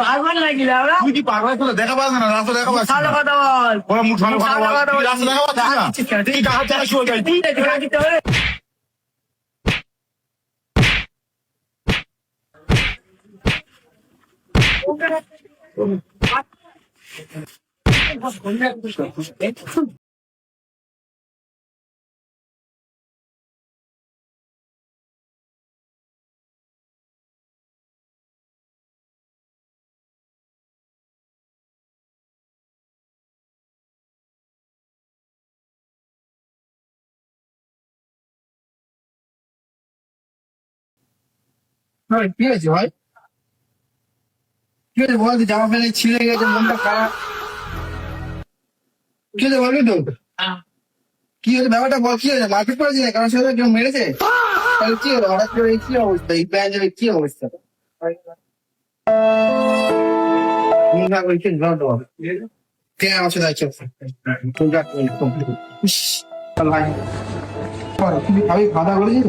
পাগল নাকি তুই কি পাগল করে দেখা পাস না রাস্তা দেখা পাস ভালো কথা বল ওরা মুখ ভালো কথা বল রাস্তা দেখা পাস না তুই কাহা চালা শুয়ে যাই তুই দেখা দিতে হবে কি হয়েছে ভাই? কি হয়েছে বল? জামা প্যান্ট ছিঁড়ে গেছে, মনটা খারাপ। কি হয়েছে বলবি তো? কি হয়েছে ব্যাপারটা বল, কি হয়েছে? মারপিট করেছে কারণ সাথে কেউ মেরেছে? তাহলে কি হলো হঠাৎ করে কি অবস্থা? এই প্যান্ট কি অবস্থা? আমার সাথে আছে আমি খাওয়া দাওয়া করেছি।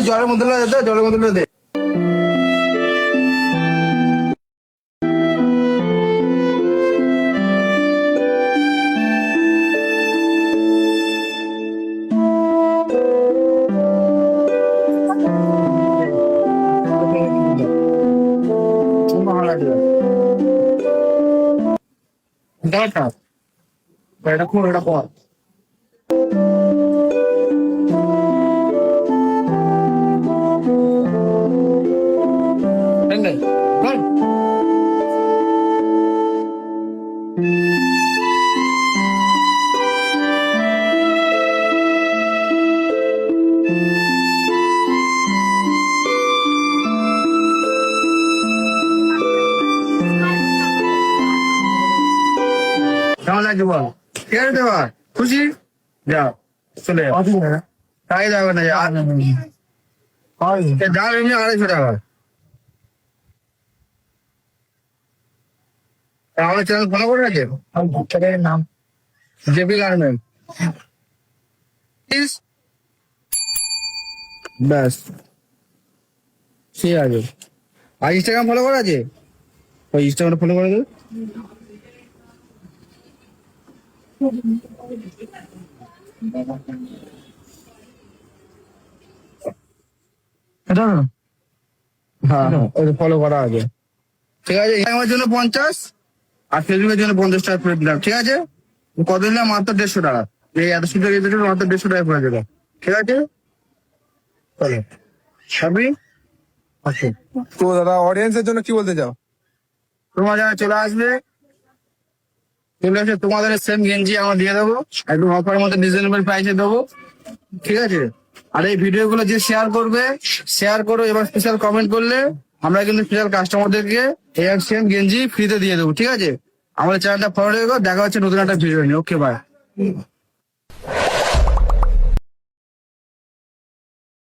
জলের মধ্যে জলের মধ্যে দে এটা কোন এটা পর কেমন লাগছে বল? ঠিক আছে দেওয়া খুশি যা চলে তাই যাবে না যাও এমনি 250 টাকা। আমার চ্যানেল ফলো করে আছে নাম জেপি গার্মেন্ট ব্যাস ঠিক আছে। আর ইনস্টাগ্রাম ফলো করা আছে? ওই ইনস্টাগ্রাম ফলো করে দেবে। হ্যাঁ ফলো করা আছে ঠিক আছে। আমার জন্য 50 আর ফেসবুকের জন্য 50 টাকা করে দিলাম ঠিক আছে। কত দিলাম? মাত্র 150 টাকা। এই এত সুন্দর মাত্র 150 টাকা করে দিলাম ঠিক আছে। সবই তো দাদা অডিয়েন্সের জন্য কি বলতে চাও? তোমার যারা চলে আসবে তোমাদের সেম গেঞ্জি আমরা দিয়ে দেবো, একদম অফারের মধ্যে রিজনেবল প্রাইসে দেবো ঠিক আছে। আর এই ভিডিও গুলো যে শেয়ার করবে শেয়ার করো, এবার স্পেশাল কমেন্ট করলে আমরা কিন্তু স্পেশাল কাস্টমারদেরকে এই সেম গেঞ্জি ফ্রিতে দিয়ে দেবো ঠিক আছে। আমাদের চ্যানেলটা ফলো রেখো, দেখা হচ্ছে নতুন একটা ভিডিও নিয়ে। Okay bye.